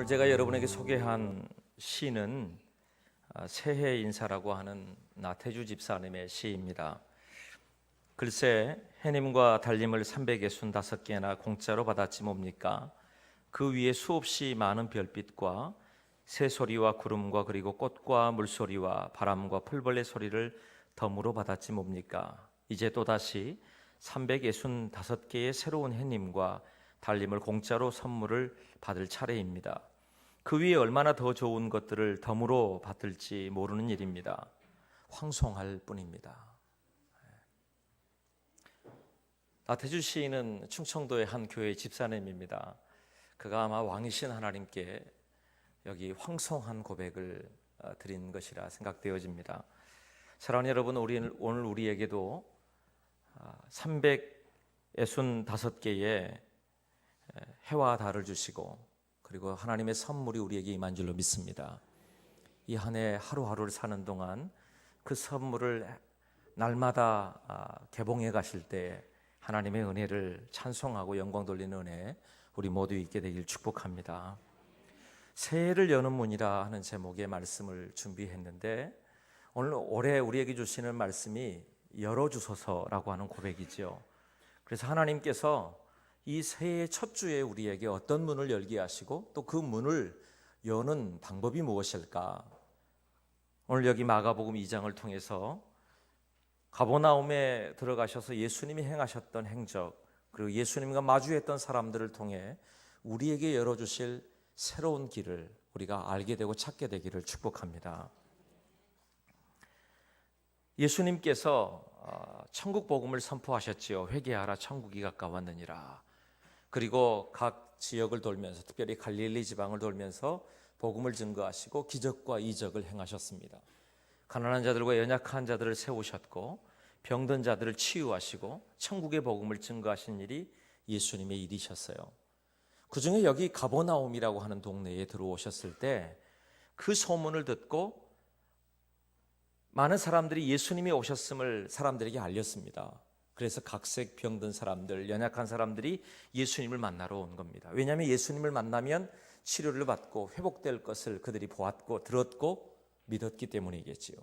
오늘 제가 여러분에게 소개한 시는 새해 인사라고 하는 나태주 집사님의 시입니다. 글쎄 해님과 달님을 365개나 공짜로 받았지 뭡니까? 그 위에 수없이 많은 별빛과 새소리와 구름과 그리고 꽃과 물소리와 바람과 풀벌레 소리를 덤으로 받았지 뭡니까? 이제 또다시 365개의 새로운 해님과 달님을 공짜로 선물을 받을 차례입니다. 그 위에 얼마나 더 좋은 것들을 덤으로 받을지 모르는 일입니다. 황송할 뿐입니다. 나태주 시인은 충청도의 한 교회 집사님입니다. 그가 아마 왕이신 하나님께 여기 황송한 고백을 드린 것이라 생각되어집니다. 사랑하는 여러분, 오늘 우리에게도 365개의 해와 달을 주시고 그리고 하나님의 선물이 우리에게 임한 줄로 믿습니다. 이 한 해 하루하루를 사는 동안 그 선물을 날마다 개봉해 가실 때 하나님의 은혜를 찬송하고 영광 돌리는 은혜 우리 모두 있게 되길 축복합니다. 새해를 여는 문이라 하는 제목의 말씀을 준비했는데 오늘 올해 우리에게 주시는 말씀이 열어주소서라고 하는 고백이죠. 그래서 하나님께서 이 새해 첫 주에 우리에게 어떤 문을 열게 하시고 또 그 문을 여는 방법이 무엇일까? 오늘 여기 마가복음 2장을 통해서 가버나움에 들어가셔서 예수님이 행하셨던 행적 그리고 예수님과 마주했던 사람들을 통해 우리에게 열어주실 새로운 길을 우리가 알게 되고 찾게 되기를 축복합니다. 예수님께서 천국 복음을 선포하셨지요. 회개하라 천국이 가까웠느니라. 그리고 각 지역을 돌면서 특별히 갈릴리 지방을 돌면서 복음을 증거하시고 기적과 이적을 행하셨습니다. 가난한 자들과 연약한 자들을 세우셨고 병든 자들을 치유하시고 천국의 복음을 증거하신 일이 예수님의 일이셨어요. 그중에 여기 가버나움이라고 하는 동네에 들어오셨을 때 그 소문을 듣고 많은 사람들이 예수님이 오셨음을 사람들에게 알렸습니다. 그래서 각색 병든 사람들, 연약한 사람들이 예수님을 만나러 온 겁니다. 왜냐하면 예수님을 만나면 치료를 받고 회복될 것을 그들이 보았고 들었고 믿었기 때문이겠지요.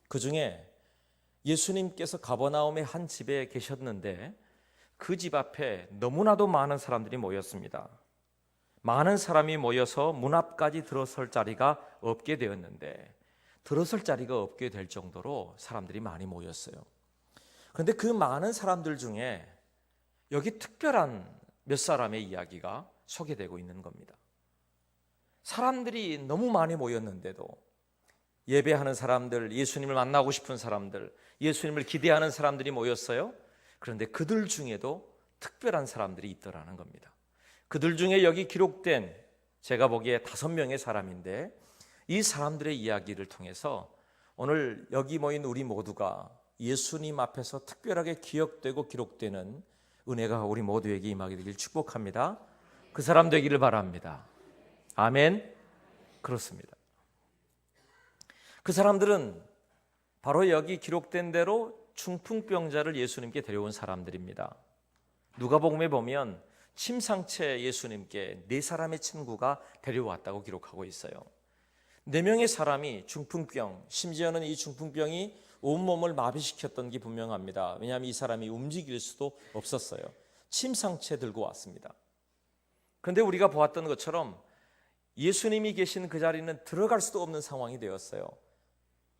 그중에 예수님께서 가버나움의 한 집에 계셨는데 그 집 앞에 너무나도 많은 사람들이 모였습니다. 많은 사람이 모여서 문 앞까지 들어설 자리가 없게 되었는데 들어설 자리가 없게 될 정도로 사람들이 많이 모였어요. 그런데 그 많은 사람들 중에 여기 특별한 몇 사람의 이야기가 소개되고 있는 겁니다. 사람들이 너무 많이 모였는데도 예배하는 사람들, 예수님을 만나고 싶은 사람들, 예수님을 기대하는 사람들이 모였어요. 그런데 그들 중에도 특별한 사람들이 있더라는 겁니다. 그들 중에 여기 기록된 제가 보기에 5명의 사람인데 이 사람들의 이야기를 통해서 오늘 여기 모인 우리 모두가 예수님 앞에서 특별하게 기억되고 기록되는 은혜가 우리 모두에게 임하게 되길 축복합니다. 그 사람 되기를 바랍니다. 아멘. 그렇습니다. 그 사람들은 바로 여기 기록된 대로 중풍병자를 예수님께 데려온 사람들입니다. 누가복음에 보면 침상체 예수님께 4사람의 친구가 데려왔다고 기록하고 있어요. 4명의 사람이 중풍병, 심지어는 이 중풍병이 온몸을 마비시켰던 게 분명합니다. 왜냐하면 이 사람이 움직일 수도 없었어요. 침상체 들고 왔습니다. 그런데 우리가 보았던 것처럼 예수님이 계신 그 자리는 들어갈 수도 없는 상황이 되었어요.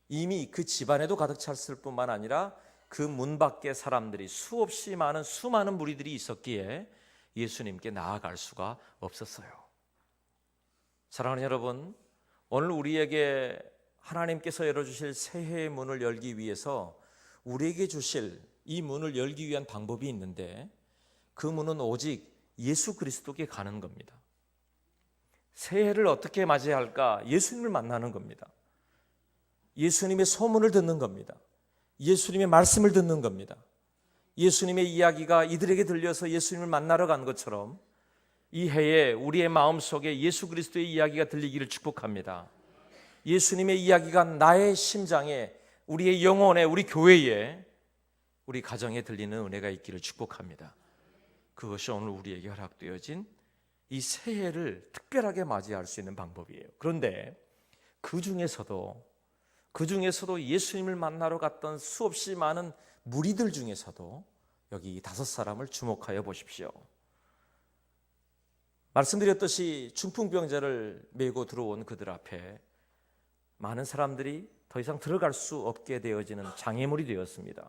이미 그 집안에도 가득 찼을 뿐만 아니라 그 문 밖에 사람들이 수많은 무리들이 있었기에 예수님께 나아갈 수가 없었어요. 사랑하는 여러분, 오늘 우리에게 하나님께서 열어주실 새해의 문을 열기 위해서 우리에게 주실 이 문을 열기 위한 방법이 있는데 그 문은 오직 예수 그리스도께 가는 겁니다. 새해를 어떻게 맞이해야 할까? 예수님을 만나는 겁니다. 예수님의 소문을 듣는 겁니다. 예수님의 말씀을 듣는 겁니다. 예수님의 이야기가 이들에게 들려서 예수님을 만나러 간 것처럼 이 해에 우리의 마음속에 예수 그리스도의 이야기가 들리기를 축복합니다. 예수님의 이야기가 나의 심장에, 우리의 영혼에, 우리 교회에, 우리 가정에 들리는 은혜가 있기를 축복합니다. 그것이 오늘 우리에게 허락되어진 이 새해를 특별하게 맞이할 수 있는 방법이에요. 그런데 그 중에서도 예수님을 만나러 갔던 수없이 많은 무리들 중에서도 여기 5사람을 주목하여 보십시오. 말씀드렸듯이 중풍병자를 메고 들어온 그들 앞에 많은 사람들이 더 이상 들어갈 수 없게 되어지는 장애물이 되었습니다.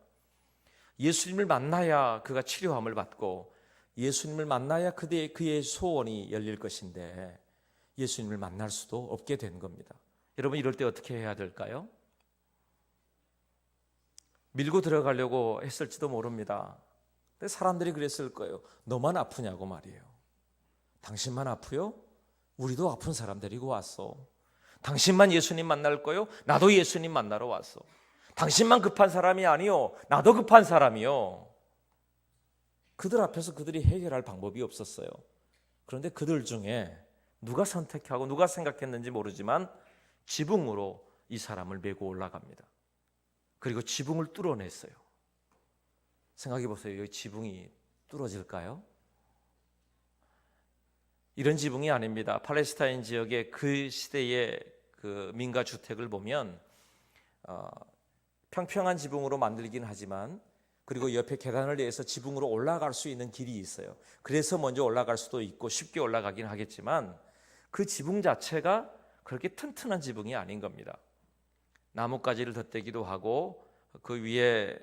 예수님을 만나야 그가 치료함을 받고 예수님을 만나야 그의 소원이 열릴 것인데 예수님을 만날 수도 없게 된 겁니다. 여러분, 이럴 때 어떻게 해야 될까요? 밀고 들어가려고 했을지도 모릅니다. 근데 사람들이 그랬을 거예요. 너만 아프냐고 말이에요. 당신만 아프요? 우리도 아픈 사람 데리고 왔어. 당신만 예수님 만날 거요? 나도 예수님 만나러 왔어. 당신만 급한 사람이 아니요, 나도 급한 사람이요. 그들 앞에서 그들이 해결할 방법이 없었어요. 그런데 그들 중에 누가 선택하고 누가 생각했는지 모르지만 지붕으로 이 사람을 메고 올라갑니다. 그리고 지붕을 뚫어냈어요. 생각해 보세요. 이 지붕이 뚫어질까요? 이런 지붕이 아닙니다. 팔레스타인 지역의 그 시대의 그 민가 주택을 보면 평평한 지붕으로 만들긴 하지만 그리고 옆에 계단을 내서 지붕으로 올라갈 수 있는 길이 있어요. 그래서 먼저 올라갈 수도 있고 쉽게 올라가긴 하겠지만 그 지붕 자체가 그렇게 튼튼한 지붕이 아닌 겁니다. 나뭇가지를 덧대기도 하고 그 위에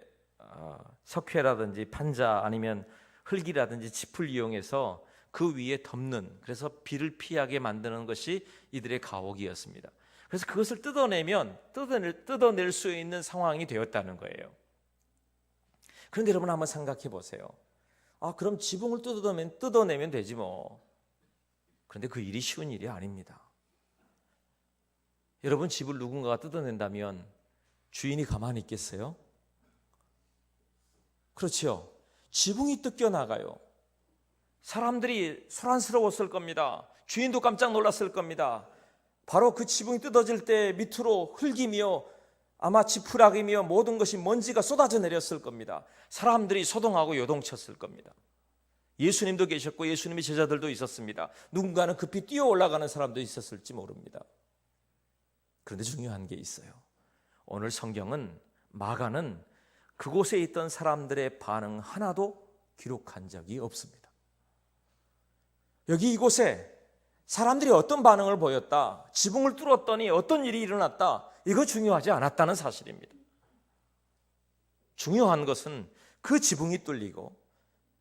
석회라든지 판자 아니면 흙이라든지 짚을 이용해서 그 위에 덮는, 그래서 비를 피하게 만드는 것이 이들의 가옥이었습니다. 그래서 그것을 뜯어낼 수 있는 상황이 되었다는 거예요. 그런데 여러분 한번 생각해 보세요. 그럼 지붕을 뜯어내면 되지 뭐. 그런데 그 일이 쉬운 일이 아닙니다. 여러분, 집을 누군가가 뜯어낸다면 주인이 가만히 있겠어요? 그렇죠. 지붕이 뜯겨나가요. 사람들이 소란스러웠을 겁니다. 주인도 깜짝 놀랐을 겁니다. 바로 그 지붕이 뜯어질 때 밑으로 흙이며 아마 지푸라기며 모든 것이 먼지가 쏟아져 내렸을 겁니다. 사람들이 소동하고 요동쳤을 겁니다. 예수님도 계셨고 예수님의 제자들도 있었습니다. 누군가는 급히 뛰어 올라가는 사람도 있었을지 모릅니다. 그런데 중요한 게 있어요. 오늘 성경은, 마가는 그곳에 있던 사람들의 반응 하나도 기록한 적이 없습니다. 여기 이곳에 사람들이 어떤 반응을 보였다, 지붕을 뚫었더니 어떤 일이 일어났다, 이거 중요하지 않았다는 사실입니다. 중요한 것은 그 지붕이 뚫리고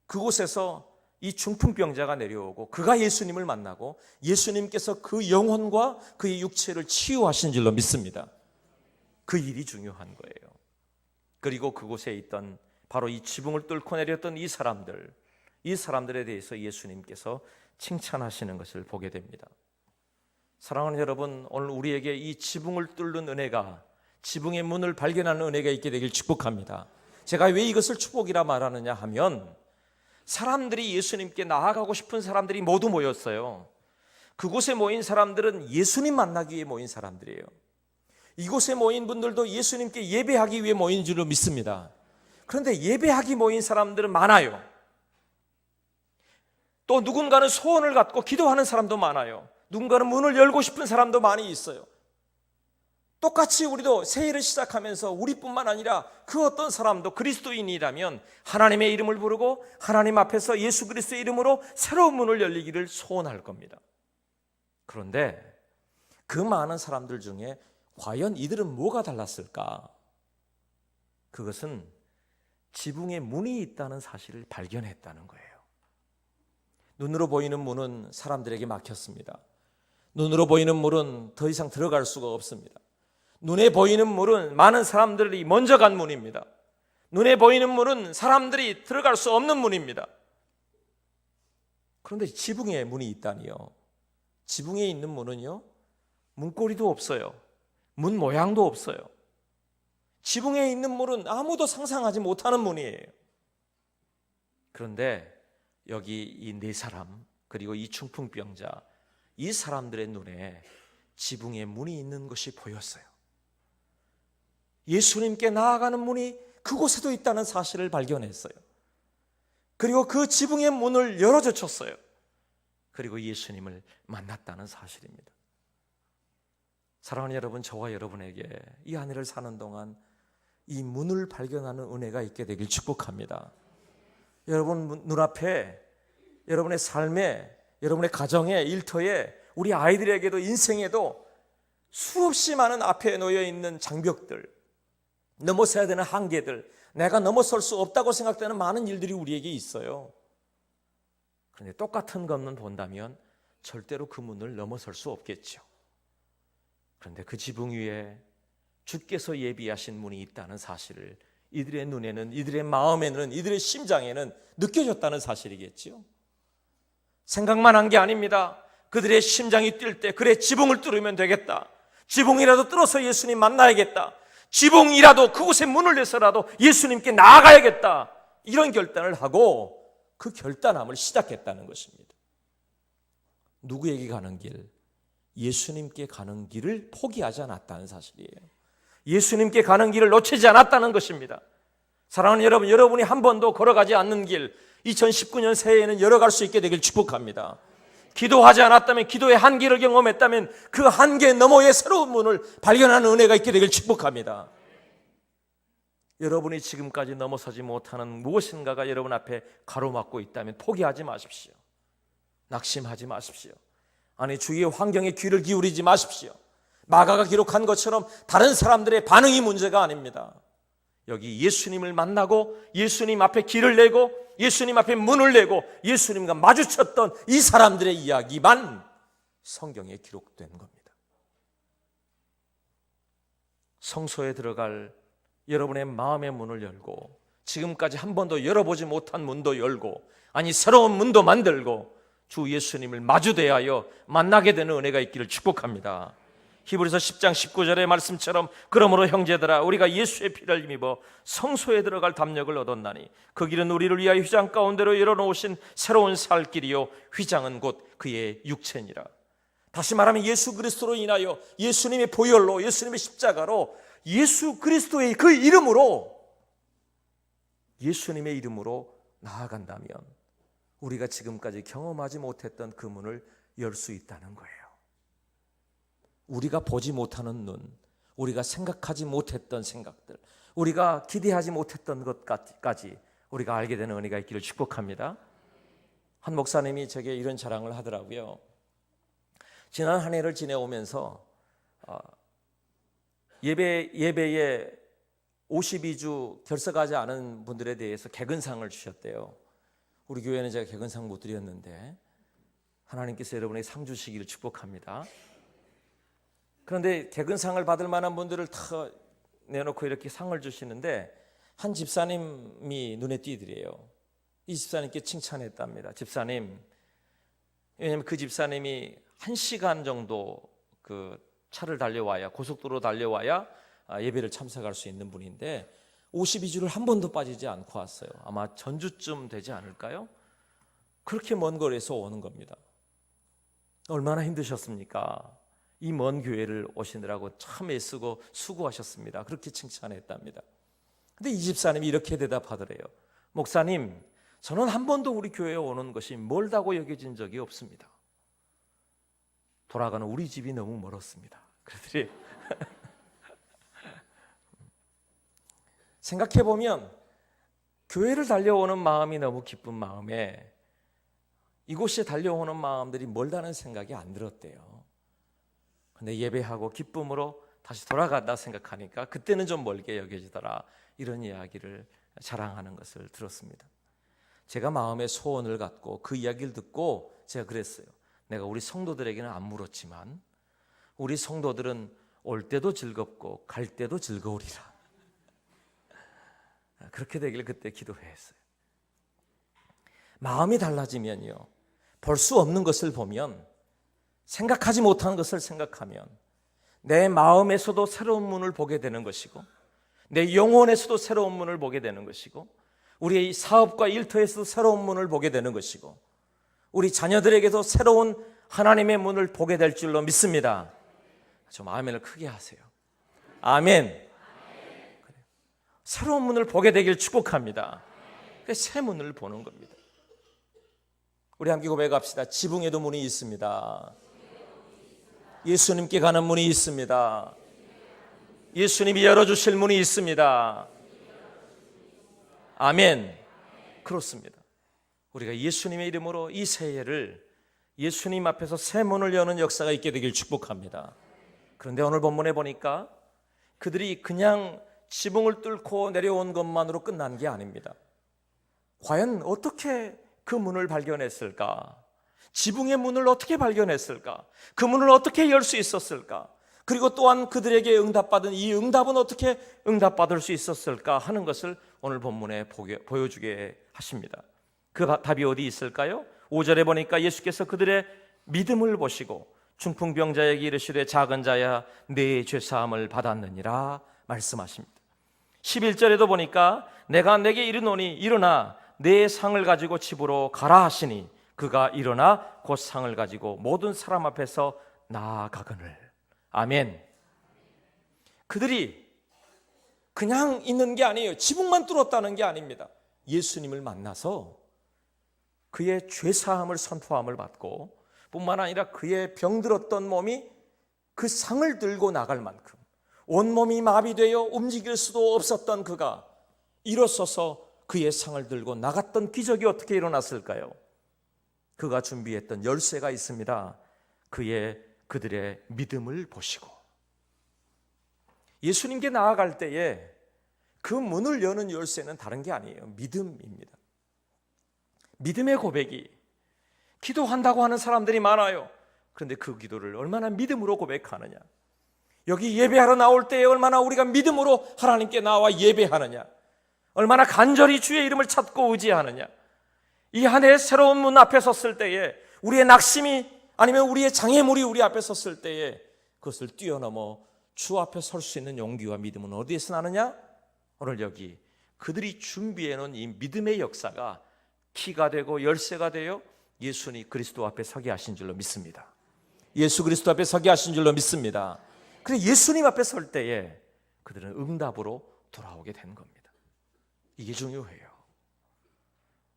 그곳에서 이 중풍병자가 내려오고 그가 예수님을 만나고 예수님께서 그 영혼과 그의 육체를 치유하신 줄로 믿습니다. 그 일이 중요한 거예요. 그리고 그곳에 있던 바로 이 지붕을 뚫고 내렸던 이 사람들에 대해서 예수님께서 칭찬하시는 것을 보게 됩니다. 사랑하는 여러분, 오늘 우리에게 이 지붕을 뚫는 은혜가, 지붕의 문을 발견하는 은혜가 있게 되길 축복합니다. 제가 왜 이것을 축복이라 말하느냐 하면, 사람들이 예수님께 나아가고 싶은 사람들이 모두 모였어요. 그곳에 모인 사람들은 예수님 만나기 위해 모인 사람들이에요. 이곳에 모인 분들도 예수님께 예배하기 위해 모인 줄로 믿습니다. 그런데 예배하기 모인 사람들은 많아요. 또 누군가는 소원을 갖고 기도하는 사람도 많아요. 누군가는 문을 열고 싶은 사람도 많이 있어요. 똑같이 우리도 새해를 시작하면서 우리뿐만 아니라 그 어떤 사람도 그리스도인이라면 하나님의 이름을 부르고 하나님 앞에서 예수 그리스도의 이름으로 새로운 문을 열리기를 소원할 겁니다. 그런데 그 많은 사람들 중에 과연 이들은 뭐가 달랐을까? 그것은 지붕에 문이 있다는 사실을 발견했다는 거예요. 눈으로 보이는 문은 사람들에게 막혔습니다. 눈으로 보이는 문은 더 이상 들어갈 수가 없습니다. 눈에 보이는 문은 많은 사람들이 먼저 간 문입니다. 눈에 보이는 문은 사람들이 들어갈 수 없는 문입니다. 그런데 지붕에 문이 있다니요. 지붕에 있는 문은요, 문고리도 없어요. 문 모양도 없어요. 지붕에 있는 문은 아무도 상상하지 못하는 문이에요. 그런데 여기 이 4사람, 그리고 이 중풍병자, 이 사람들의 눈에 지붕에 문이 있는 것이 보였어요. 예수님께 나아가는 문이 그곳에도 있다는 사실을 발견했어요. 그리고 그 지붕의 문을 열어젖혔어요. 그리고 예수님을 만났다는 사실입니다. 사랑하는 여러분, 저와 여러분에게 이 한 해를 사는 동안 이 문을 발견하는 은혜가 있게 되길 축복합니다. 여러분 눈앞에, 여러분의 삶에, 여러분의 가정에, 일터에, 우리 아이들에게도 인생에도 수없이 많은 앞에 놓여 있는 장벽들, 넘어서야 되는 한계들, 내가 넘어설 수 없다고 생각되는 많은 일들이 우리에게 있어요. 그런데 똑같은 것만 본다면 절대로 그 문을 넘어설 수 없겠죠. 그런데 그 지붕 위에 주께서 예비하신 문이 있다는 사실을 이들의 눈에는, 이들의 마음에는, 이들의 심장에는 느껴졌다는 사실이겠죠. 생각만 한 게 아닙니다. 그들의 심장이 뛸 때, 그래, 지붕을 뚫으면 되겠다, 지붕이라도 뚫어서 예수님 만나야겠다, 지붕이라도 그곳에 문을 내서라도 예수님께 나아가야겠다, 이런 결단을 하고 그 결단함을 시작했다는 것입니다. 누구에게 가는 길? 예수님께 가는 길을 포기하지 않았다는 사실이에요. 예수님께 가는 길을 놓치지 않았다는 것입니다. 사랑하는 여러분, 여러분이 한 번도 걸어가지 않는 길, 2019년 새해에는 열어갈 수 있게 되길 축복합니다. 기도하지 않았다면, 기도의 한계를 경험했다면 그 한계 너머의 새로운 문을 발견하는 은혜가 있게 되길 축복합니다. 여러분이 지금까지 넘어서지 못하는 무엇인가가 여러분 앞에 가로막고 있다면 포기하지 마십시오. 낙심하지 마십시오. 아니, 주위의 환경에 귀를 기울이지 마십시오. 마가가 기록한 것처럼 다른 사람들의 반응이 문제가 아닙니다. 여기 예수님을 만나고 예수님 앞에 길을 내고 예수님 앞에 문을 내고 예수님과 마주쳤던 이 사람들의 이야기만 성경에 기록된 겁니다. 성소에 들어갈 여러분의 마음의 문을 열고, 지금까지 한 번도 열어보지 못한 문도 열고, 아니 새로운 문도 만들고 주 예수님을 마주 대하여 만나게 되는 은혜가 있기를 축복합니다. 히브리서 10장 19절의 말씀처럼, 그러므로 형제들아, 우리가 예수의 피를 힘입어 성소에 들어갈 담력을 얻었나니 그 길은 우리를 위하여 휘장 가운데로 열어놓으신 새로운 살 길이요 휘장은 곧 그의 육체니라. 다시 말하면 예수 그리스도로 인하여, 예수님의 보혈로, 예수님의 십자가로, 예수 그리스도의 그 이름으로, 예수님의 이름으로 나아간다면 우리가 지금까지 경험하지 못했던 그 문을 열 수 있다는 거예요. 우리가 보지 못하는 눈, 우리가 생각하지 못했던 생각들, 우리가 기대하지 못했던 것까지 우리가 알게 되는 은혜가 있기를 축복합니다. 한 목사님이 제게 이런 자랑을 하더라고요. 지난 한 해를 지내오면서 예배에 52주 결석하지 않은 분들에 대해서 개근상을 주셨대요. 우리 교회는 제가 개근상 못 드렸는데 하나님께서 여러분에게 상 주시기를 축복합니다. 그런데 개근상을 받을 만한 분들을 다 내놓고 이렇게 상을 주시는데 한 집사님이 눈에 띄더래요. 이 집사님께 칭찬했답니다. 집사님, 왜냐하면 그 집사님이 1시간 정도 그 차를 달려와야, 고속도로 달려와야 예배를 참석할 수 있는 분인데 52주를 한 번도 빠지지 않고 왔어요. 아마 전주쯤 되지 않을까요? 그렇게 먼 거리에서 오는 겁니다. 얼마나 힘드셨습니까? 이 먼 교회를 오시느라고 참 애쓰고 수고하셨습니다. 그렇게 칭찬했답니다. 근데 이 집사님이 이렇게 대답하더래요. 목사님, 저는 한 번도 우리 교회에 오는 것이 멀다고 여겨진 적이 없습니다. 돌아가는 우리 집이 너무 멀었습니다. 그러더래요. 생각해보면 교회를 달려오는 마음이 너무 기쁜 마음에 이곳에 달려오는 마음들이 멀다는 생각이 안 들었대요. 근데 예배하고 기쁨으로 다시 돌아간다 생각하니까 그때는 좀 멀게 여겨지더라, 이런 이야기를 자랑하는 것을 들었습니다. 제가 마음의 소원을 갖고 그 이야기를 듣고 제가 그랬어요. 내가 우리 성도들에게는 안 물었지만 우리 성도들은 올 때도 즐겁고 갈 때도 즐거우리라. 그렇게 되길 그때 기도했어요. 마음이 달라지면요, 볼 수 없는 것을 보면, 생각하지 못한 것을 생각하면 내 마음에서도 새로운 문을 보게 되는 것이고, 내 영혼에서도 새로운 문을 보게 되는 것이고, 우리의 사업과 일터에서도 새로운 문을 보게 되는 것이고, 우리 자녀들에게도 새로운 하나님의 문을 보게 될 줄로 믿습니다. 좀 아멘을 크게 하세요. 아멘. 새로운 문을 보게 되길 축복합니다. 새 문을 보는 겁니다. 우리 함께 고백합시다. 지붕에도 문이 있습니다. 예수님께 가는 문이 있습니다. 예수님이 열어주실 문이 있습니다. 아멘. 그렇습니다. 우리가 예수님의 이름으로 이 새해를 예수님 앞에서 새 문을 여는 역사가 있게 되길 축복합니다. 그런데 오늘 본문에 보니까 그들이 그냥 지붕을 뚫고 내려온 것만으로 끝난 게 아닙니다. 과연 어떻게 그 문을 발견했을까? 지붕의 문을 어떻게 발견했을까? 그 문을 어떻게 열 수 있었을까? 그리고 또한 그들에게 응답받은 이 응답은 어떻게 응답받을 수 있었을까 하는 것을 오늘 본문에 보여주게 하십니다. 그 답이 어디 있을까요? 5절에 보니까 예수께서 그들의 믿음을 보시고 중풍병자에게 이르시되 작은 자야 네 죄사함을 받았느니라 말씀하십니다. 11절에도 보니까 내가 내게 이르노니 일어나 내 상을 가지고 집으로 가라 하시니 그가 일어나 곧 상을 가지고 모든 사람 앞에서 나아가거늘. 아멘. 그들이 그냥 있는 게 아니에요. 지붕만 뚫었다는 게 아닙니다. 예수님을 만나서 그의 죄사함을 선포함을 받고 뿐만 아니라 그의 병들었던 몸이 그 상을 들고 나갈 만큼 온몸이 마비되어 움직일 수도 없었던 그가 일어서서 그의 상을 들고 나갔던 기적이 어떻게 일어났을까요? 그가 준비했던 열쇠가 있습니다. 그들의 믿음을 보시고 예수님께 나아갈 때에 그 문을 여는 열쇠는 다른 게 아니에요. 믿음입니다. 믿음의 고백이 기도한다고 하는 사람들이 많아요. 그런데 그 기도를 얼마나 믿음으로 고백하느냐, 여기 예배하러 나올 때에 얼마나 우리가 믿음으로 하나님께 나와 예배하느냐, 얼마나 간절히 주의 이름을 찾고 의지하느냐, 이 한 해의 새로운 문 앞에 섰을 때에 우리의 낙심이 아니면 우리의 장애물이 우리 앞에 섰을 때에 그것을 뛰어넘어 주 앞에 설 수 있는 용기와 믿음은 어디에서 나느냐? 오늘 여기 그들이 준비해 놓은 이 믿음의 역사가 키가 되고 열쇠가 되어 예수님 그리스도 앞에 서게 하신 줄로 믿습니다. 예수 그리스도 앞에 서게 하신 줄로 믿습니다. 그래서 예수님 앞에 설 때에 그들은 응답으로 돌아오게 된 겁니다. 이게 중요해요.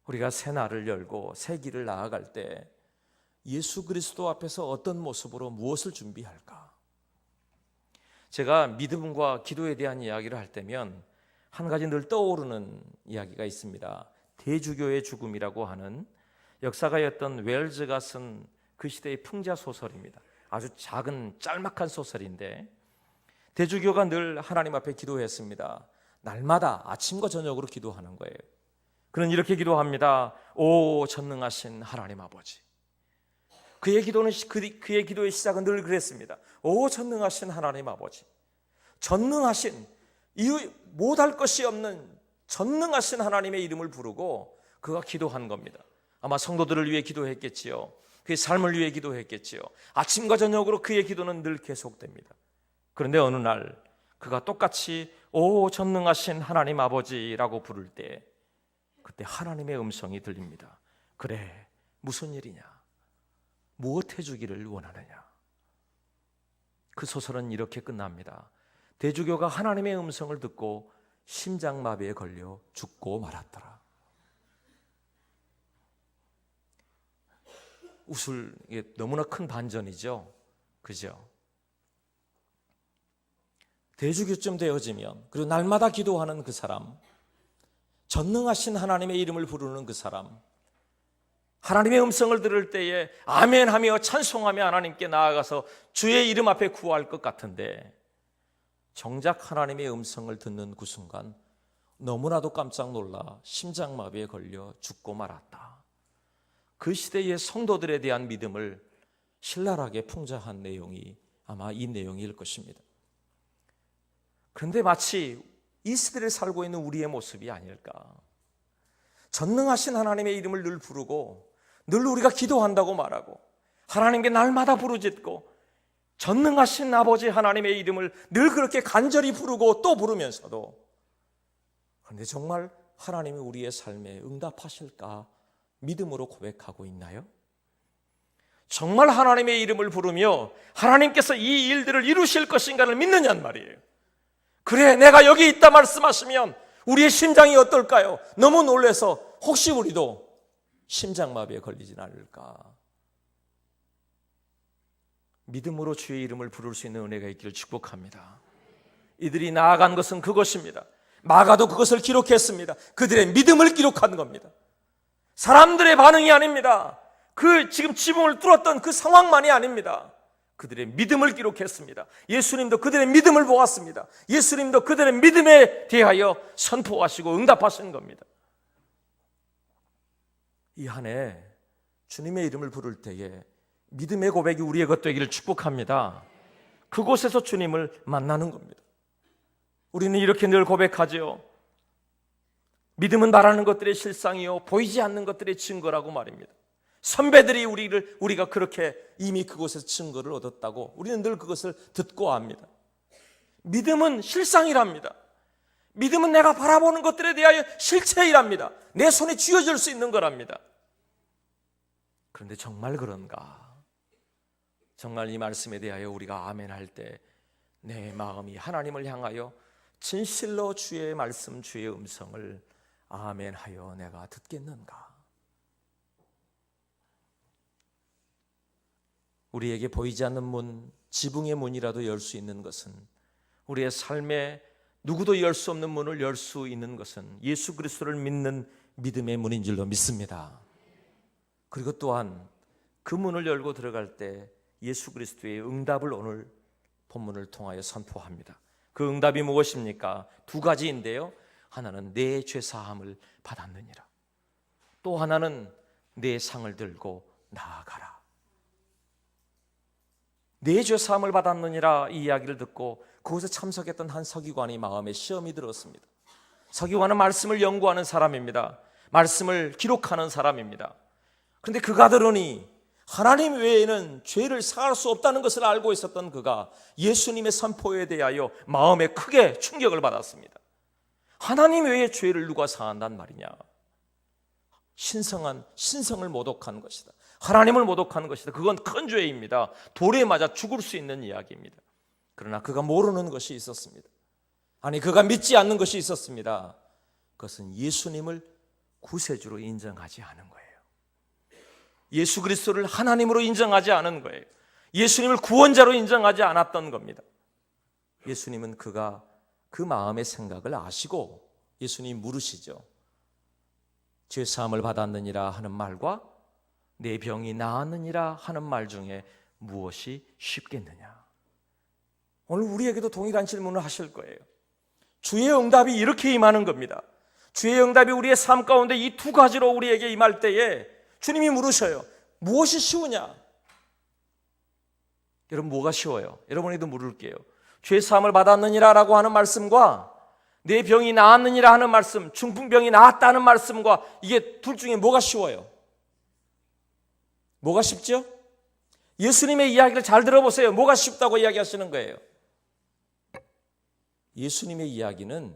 우리가 새 날을 열고 새 길을 나아갈 때 예수 그리스도 앞에서 어떤 모습으로 무엇을 준비할까? 제가 믿음과 기도에 대한 이야기를 할 때면 한 가지 늘 떠오르는 이야기가 있습니다. 대주교의 죽음이라고 하는 역사가였던 웰즈가 쓴 그 시대의 풍자 소설입니다. 아주 작은 짤막한 소설인데 대주교가 늘 하나님 앞에 기도했습니다. 날마다 아침과 저녁으로 기도하는 거예요. 그는 이렇게 기도합니다. 오 전능하신 하나님 아버지. 그의 기도의 시작은 늘 그랬습니다. 오 전능하신 하나님 아버지. 전능하신, 못할 것이 없는 전능하신 하나님의 이름을 부르고 그가 기도한 겁니다. 아마 성도들을 위해 기도했겠지요. 그의 삶을 위해 기도했겠지요. 아침과 저녁으로 그의 기도는 늘 계속됩니다. 그런데 어느 날 그가 똑같이 오 전능하신 하나님 아버지라고 부를 때 그때 하나님의 음성이 들립니다. 그래, 무슨 일이냐? 무엇 해주기를 원하느냐? 그 소설은 이렇게 끝납니다. 대주교가 하나님의 음성을 듣고 심장마비에 걸려 죽고 말았더라. 이게 너무나 큰 반전이죠. 그죠? 대주교쯤 되어지면, 그리고 날마다 기도하는 그 사람, 전능하신 하나님의 이름을 부르는 그 사람, 하나님의 음성을 들을 때에 아멘하며 찬송하며 하나님께 나아가서 주의 이름 앞에 구할 것 같은데 정작 하나님의 음성을 듣는 그 순간 너무나도 깜짝 놀라 심장마비에 걸려 죽고 말았다. 그 시대의 성도들에 대한 믿음을 신랄하게 풍자한 내용이 아마 이 내용일 것입니다. 그런데 마치 이 시대를 살고 있는 우리의 모습이 아닐까. 전능하신 하나님의 이름을 늘 부르고 늘 우리가 기도한다고 말하고 하나님께 날마다 부르짖고 전능하신 아버지 하나님의 이름을 늘 그렇게 간절히 부르고 또 부르면서도 그런데 정말 하나님이 우리의 삶에 응답하실까 믿음으로 고백하고 있나요? 정말 하나님의 이름을 부르며 하나님께서 이 일들을 이루실 것인가를 믿느냐는 말이에요. 그래, 내가 여기 있다 말씀하시면 우리의 심장이 어떨까요? 너무 놀라서 혹시 우리도 심장마비에 걸리진 않을까. 믿음으로 주의 이름을 부를 수 있는 은혜가 있기를 축복합니다. 이들이 나아간 것은 그것입니다. 마가도 그것을 기록했습니다. 그들의 믿음을 기록한 겁니다. 사람들의 반응이 아닙니다. 그 지금 지붕을 뚫었던 그 상황만이 아닙니다. 그들의 믿음을 기록했습니다. 예수님도 그들의 믿음을 보았습니다. 예수님도 그들의 믿음에 대하여 선포하시고 응답하신 겁니다. 이 한 해 주님의 이름을 부를 때에 믿음의 고백이 우리의 것 되기를 축복합니다. 그곳에서 주님을 만나는 겁니다. 우리는 이렇게 늘 고백하죠. 믿음은 말하는 것들의 실상이요 보이지 않는 것들의 증거라고 말입니다. 선배들이 우리가 그렇게 이미 그곳에서 증거를 얻었다고 우리는 늘 그것을 듣고 압니다. 믿음은 실상이랍니다. 믿음은 내가 바라보는 것들에 대하여 실체이랍니다. 내 손에 쥐어질 수 있는 거랍니다. 그런데 정말 그런가? 정말 이 말씀에 대하여 우리가 아멘 할 때 내 마음이 하나님을 향하여 진실로 주의 말씀, 주의 음성을 아멘하여 내가 듣겠는가? 우리에게 보이지 않는 문, 지붕의 문이라도 열 수 있는 것은, 우리의 삶에 누구도 열 수 없는 문을 열 수 있는 것은 예수 그리스도를 믿는 믿음의 문인 줄로 믿습니다. 그리고 또한 그 문을 열고 들어갈 때 예수 그리스도의 응답을 오늘 본문을 통하여 선포합니다. 그 응답이 무엇입니까? 두 가지인데요. 하나는 내 죄사함을 받았느니라. 또 하나는 내 상을 들고 나아가라. 내 죄사함을 받았느니라 이 이야기를 듣고 그곳에 참석했던 한 서기관이 마음에 시험이 들었습니다. 서기관은 말씀을 연구하는 사람입니다. 말씀을 기록하는 사람입니다. 그런데 그가 들으니 하나님 외에는 죄를 사할 수 없다는 것을 알고 있었던 그가 예수님의 선포에 대하여 마음에 크게 충격을 받았습니다. 하나님 외에 죄를 누가 사한단 말이냐? 신성을 모독한 것이다. 하나님을 모독하는 것이다. 그건 큰 죄입니다. 돌에 맞아 죽을 수 있는 이야기입니다. 그러나 그가 모르는 것이 있었습니다. 아니, 그가 믿지 않는 것이 있었습니다. 그것은 예수님을 구세주로 인정하지 않은 거예요. 예수 그리스도를 하나님으로 인정하지 않은 거예요. 예수님을 구원자로 인정하지 않았던 겁니다. 예수님은 그가 그 마음의 생각을 아시고 예수님이 물으시죠. 죄사함을 받았느니라 하는 말과 내 병이 나았느니라 하는 말 중에 무엇이 쉽겠느냐? 오늘 우리에게도 동일한 질문을 하실 거예요. 주의 응답이 이렇게 임하는 겁니다. 주의 응답이 우리의 삶 가운데 이 두 가지로 우리에게 임할 때에 주님이 물으셔요. 무엇이 쉬우냐? 여러분, 뭐가 쉬워요? 여러분에게도 물을게요. 죄사함을 받았느니라 라고 하는 말씀과 내 병이 나았느니라 하는 말씀, 중풍병이 나았다는 말씀과 이게 둘 중에 뭐가 쉬워요? 뭐가 쉽죠? 예수님의 이야기를 잘 들어보세요. 뭐가 쉽다고 이야기하시는 거예요? 예수님의 이야기는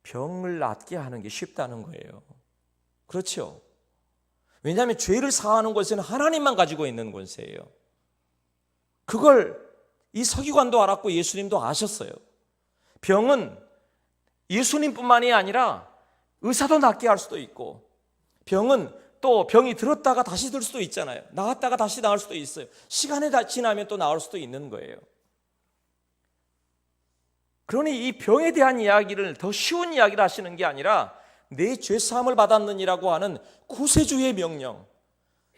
병을 낫게 하는 게 쉽다는 거예요. 그렇죠? 왜냐하면 죄를 사하는 것은 하나님만 가지고 있는 권세예요. 그걸 이 서기관도 알았고 예수님도 아셨어요. 병은 예수님뿐만이 아니라 의사도 낫게 할 수도 있고, 병은 또 병이 들었다가 다시 들 수도 있잖아요. 나았다가 다시 나을 수도 있어요. 시간이 지나면 또 나을 수도 있는 거예요. 그러니 이 병에 대한 이야기를 더 쉬운 이야기를 하시는 게 아니라 내 죄사함을 받았느니라고 하는 구세주의 명령,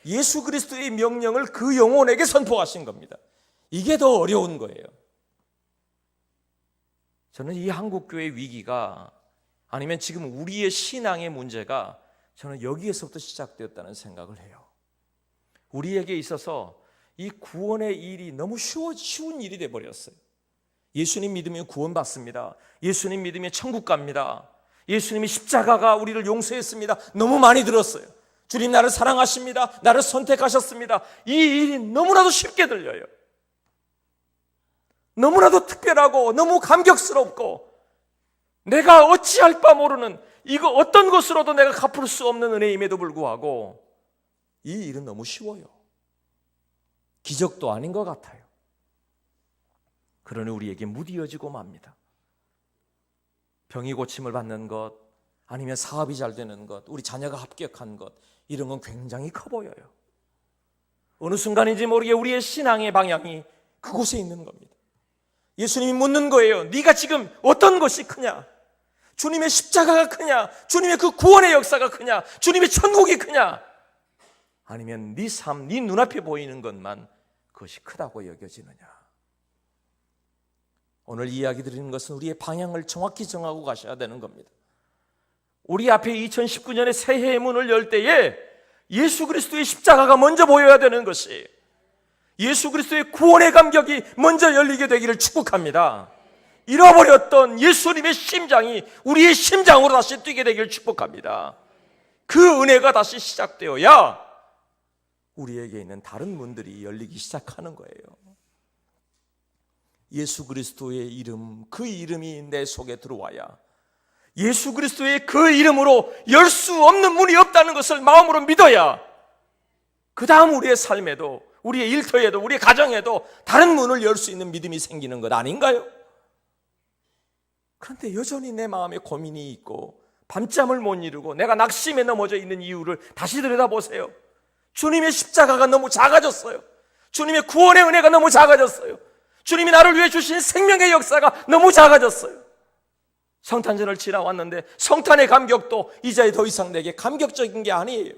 예수 그리스도의 명령을 그 영혼에게 선포하신 겁니다. 이게 더 어려운 거예요. 저는 이 한국교회의 위기가, 아니면 지금 우리의 신앙의 문제가 저는 여기에서부터 시작되었다는 생각을 해요. 우리에게 있어서 이 구원의 일이 너무 쉬운 일이 돼버렸어요. 예수님 믿으면 구원받습니다. 예수님 믿으면 천국 갑니다. 예수님이 십자가가 우리를 용서했습니다. 너무 많이 들었어요. 주님 나를 사랑하십니다. 나를 선택하셨습니다. 이 일이 너무나도 쉽게 들려요. 너무나도 특별하고 너무 감격스럽고 내가 어찌할 바 모르는, 이거 어떤 것으로도 내가 갚을 수 없는 은혜임에도 불구하고 이 일은 너무 쉬워요. 기적도 아닌 것 같아요. 그러니 우리에게 무디어지고 맙니다. 병이 고침을 받는 것, 아니면 사업이 잘 되는 것, 우리 자녀가 합격한 것, 이런 건 굉장히 커 보여요. 어느 순간인지 모르게 우리의 신앙의 방향이 그곳에 있는 겁니다. 예수님이 묻는 거예요. 네가 지금 어떤 것이 크냐? 주님의 십자가가 크냐? 주님의 그 구원의 역사가 크냐? 주님의 천국이 크냐? 아니면 네 삶, 네 눈앞에 보이는 것만 그것이 크다고 여겨지느냐? 오늘 이야기 드리는 것은 우리의 방향을 정확히 정하고 가셔야 되는 겁니다. 우리 앞에 2019년에 새해의 문을 열 때에 예수 그리스도의 십자가가 먼저 보여야 되는 것이, 예수 그리스도의 구원의 감격이 먼저 열리게 되기를 축복합니다. 잃어버렸던 예수님의 심장이 우리의 심장으로 다시 뛰게 되기를 축복합니다. 그 은혜가 다시 시작되어야 우리에게 있는 다른 문들이 열리기 시작하는 거예요. 예수 그리스도의 이름, 그 이름이 내 속에 들어와야, 예수 그리스도의 그 이름으로 열 수 없는 문이 없다는 것을 마음으로 믿어야 그 다음 우리의 삶에도, 우리의 일터에도, 우리의 가정에도 다른 문을 열 수 있는 믿음이 생기는 것 아닌가요? 그런데 여전히 내 마음에 고민이 있고 밤잠을 못 이루고 내가 낙심에 넘어져 있는 이유를 다시 들여다보세요. 주님의 십자가가 너무 작아졌어요. 주님의 구원의 은혜가 너무 작아졌어요. 주님이 나를 위해 주신 생명의 역사가 너무 작아졌어요. 성탄절을 지나왔는데 성탄의 감격도 이제 더 이상 내게 감격적인 게 아니에요.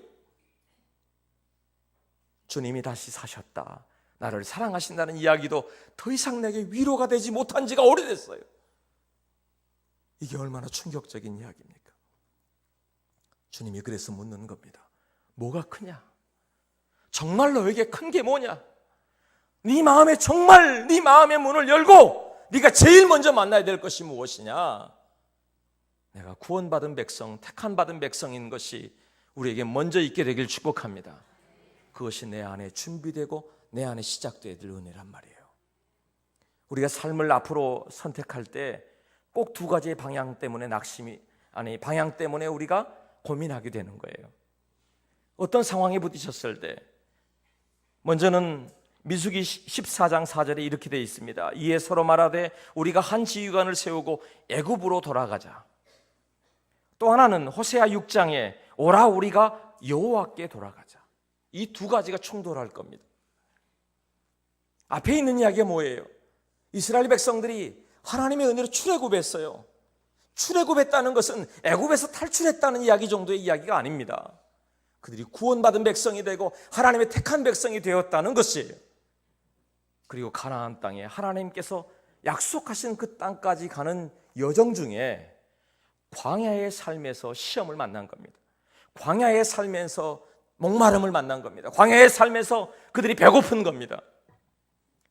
주님이 다시 사셨다, 나를 사랑하신다는 이야기도 더 이상 내게 위로가 되지 못한 지가 오래됐어요. 이게 얼마나 충격적인 이야기입니까? 주님이 그래서 묻는 겁니다. 뭐가 크냐? 정말 너에게 큰 게 뭐냐? 네 마음에 정말 네 마음의 문을 열고 네가 제일 먼저 만나야 될 것이 무엇이냐? 내가 구원받은 백성, 택한 받은 백성인 것이 우리에게 먼저 있게 되길 축복합니다. 그것이 내 안에 준비되고 내 안에 시작되어야 될 은혜란 말이에요. 우리가 삶을 앞으로 선택할 때 꼭 두 가지의 방향 때문에 방향 때문에 우리가 고민하게 되는 거예요. 어떤 상황에 부딪혔을 때, 먼저는 민수기 14장 4절에 이렇게 되어 있습니다. 이에 서로 말하되 우리가 한 지휘관을 세우고 애굽으로 돌아가자. 또 하나는 호세아 6장에 오라 우리가 여호와께 돌아가자. 이 두 가지가 충돌할 겁니다. 앞에 있는 이야기가 뭐예요? 이스라엘 백성들이 하나님의 은혜로 출애굽했어요. 출애굽했다는 것은 애굽에서 탈출했다는 이야기 정도의 이야기가 아닙니다. 그들이 구원받은 백성이 되고 하나님의 택한 백성이 되었다는 것이에요. 그리고 가나안 땅에 하나님께서 약속하신 그 땅까지 가는 여정 중에 광야의 삶에서 시험을 만난 겁니다. 광야의 삶에서 목마름을 만난 겁니다. 광야의 삶에서 그들이 배고픈 겁니다.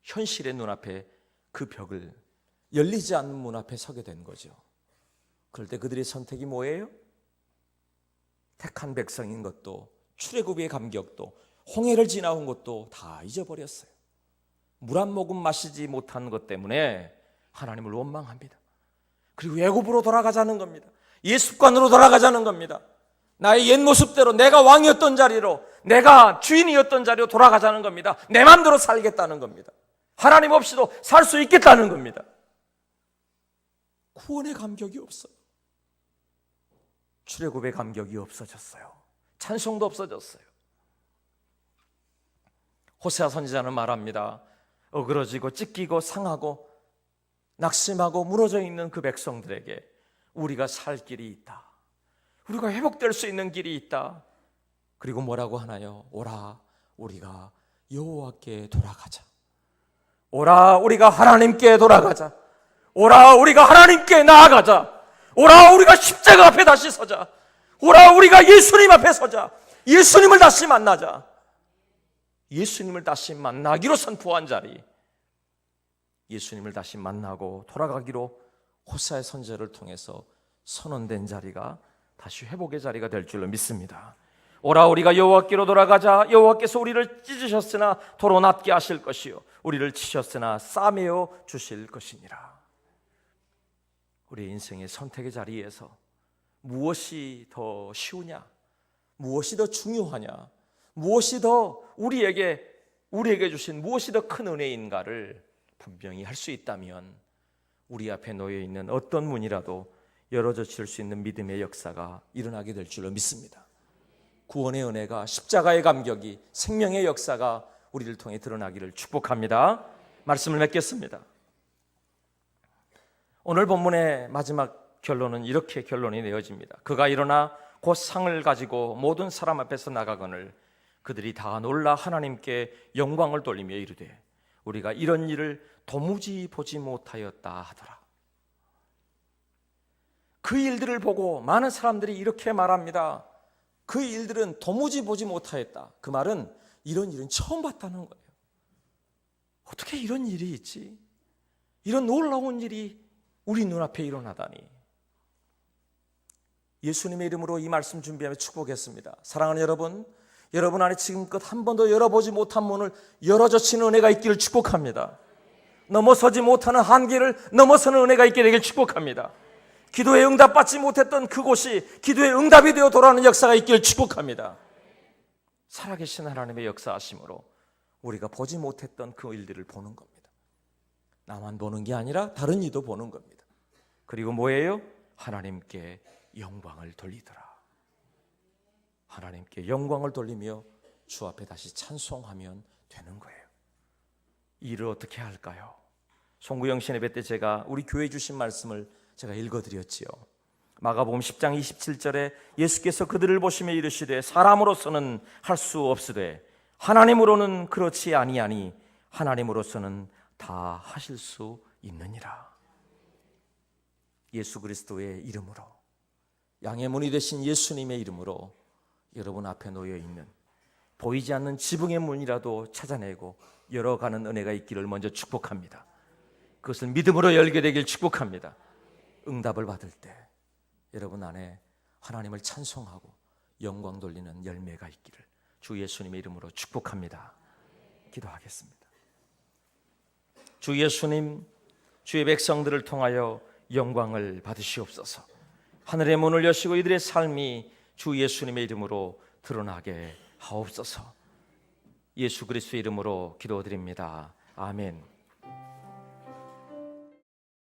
현실의 눈앞에 그 벽을, 열리지 않는 문 앞에 서게 된 거죠. 그럴 때 그들의 선택이 뭐예요? 택한 백성인 것도, 출애굽의 감격도, 홍해를 지나온 것도 다 잊어버렸어요. 물 한 모금 마시지 못한 것 때문에 하나님을 원망합니다. 그리고 애굽으로 돌아가자는 겁니다. 옛 습관으로 돌아가자는 겁니다. 나의 옛 모습대로, 내가 왕이었던 자리로, 내가 주인이었던 자리로 돌아가자는 겁니다. 내 마음대로 살겠다는 겁니다. 하나님 없이도 살 수 있겠다는 겁니다. 구원의 감격이 없어요. 출애굽의 감격이 없어졌어요. 찬송도 없어졌어요. 호세아 선지자는 말합니다. 어그러지고 찢기고 상하고 낙심하고 무너져 있는 그 백성들에게 우리가 살 길이 있다. 우리가 회복될 수 있는 길이 있다. 그리고 뭐라고 하나요? 오라 우리가 여호와께 돌아가자. 오라 우리가 하나님께 돌아가자. 오라 우리가 하나님께 나아가자. 오라 우리가 십자가 앞에 다시 서자. 오라 우리가 예수님 앞에 서자. 예수님을 다시 만나자. 예수님을 다시 만나기로 선포한 자리, 예수님을 다시 만나고 돌아가기로 호세아의 선지자를 통해서 선언된 자리가 다시 회복의 자리가 될 줄로 믿습니다. 오라 우리가 여호와께로 돌아가자. 여호와께서 우리를 찢으셨으나 도로 낫게 하실 것이요 우리를 치셨으나 싸매어 주실 것이니라. 우리의 인생의 선택의 자리에서 무엇이 더 쉬우냐, 무엇이 더 중요하냐, 무엇이 더 우리에게 주신 무엇이 더 큰 은혜인가를 분명히 할 수 있다면 우리 앞에 놓여 있는 어떤 문이라도 열어젖힐 수 있는 믿음의 역사가 일어나게 될 줄로 믿습니다. 구원의 은혜가, 십자가의 감격이, 생명의 역사가 우리를 통해 드러나기를 축복합니다. 말씀을 맺겠습니다. 오늘 본문의 마지막 결론은 이렇게 결론이 내어집니다. 그가 일어나 곧 상을 가지고 모든 사람 앞에서 나가거늘 그들이 다 놀라 하나님께 영광을 돌리며 이르되 우리가 이런 일을 도무지 보지 못하였다 하더라. 그 일들을 보고 많은 사람들이 이렇게 말합니다. 그 일들은 도무지 보지 못하였다. 그 말은 이런 일은 처음 봤다는 거예요. 어떻게 이런 일이 있지? 이런 놀라운 일이 우리 눈앞에 일어나다니. 예수님의 이름으로 이 말씀 준비하며 축복했습니다. 사랑하는 여러분, 여러분 안에 지금껏 한 번도 열어보지 못한 문을 열어젖히는 은혜가 있기를 축복합니다. 넘어서지 못하는 한계를 넘어서는 은혜가 있게 되길 축복합니다. 기도에 응답받지 못했던 그곳이 기도의 응답이 되어 돌아오는 역사가 있기를 축복합니다. 살아계신 하나님의 역사하심으로 우리가 보지 못했던 그 일들을 보는 겁니다. 나만 보는 게 아니라 다른 이도 보는 겁니다. 그리고 뭐예요? 하나님께 영광을 돌리더라. 하나님께 영광을 돌리며 주 앞에 다시 찬송하면 되는 거예요. 이 일을 어떻게 할까요? 송구영 예배 때 제가 우리 교회 주신 말씀을 제가 읽어드렸지요. 마가복음 10장 27절에 예수께서 그들을 보시며 이르시되 사람으로서는 할 수 없으되 하나님으로는 그렇지 아니하니 하나님으로서는 다 하실 수 있느니라. 예수 그리스도의 이름으로, 양의 문이 되신 예수님의 이름으로 여러분 앞에 놓여 있는 보이지 않는 지붕의 문이라도 찾아내고 열어가는 은혜가 있기를 먼저 축복합니다. 그것을 믿음으로 열게 되길 축복합니다. 응답을 받을 때 여러분 안에 하나님을 찬송하고 영광 돌리는 열매가 있기를 주 예수님의 이름으로 축복합니다. 기도하겠습니다. 주 예수님, 주의 백성들을 통하여 영광을 받으시옵소서. 하늘의 문을 여시고 이들의 삶이 주 예수님의 이름으로 드러나게 하옵소서. 예수 그리스도의 이름으로 기도드립니다. 아멘.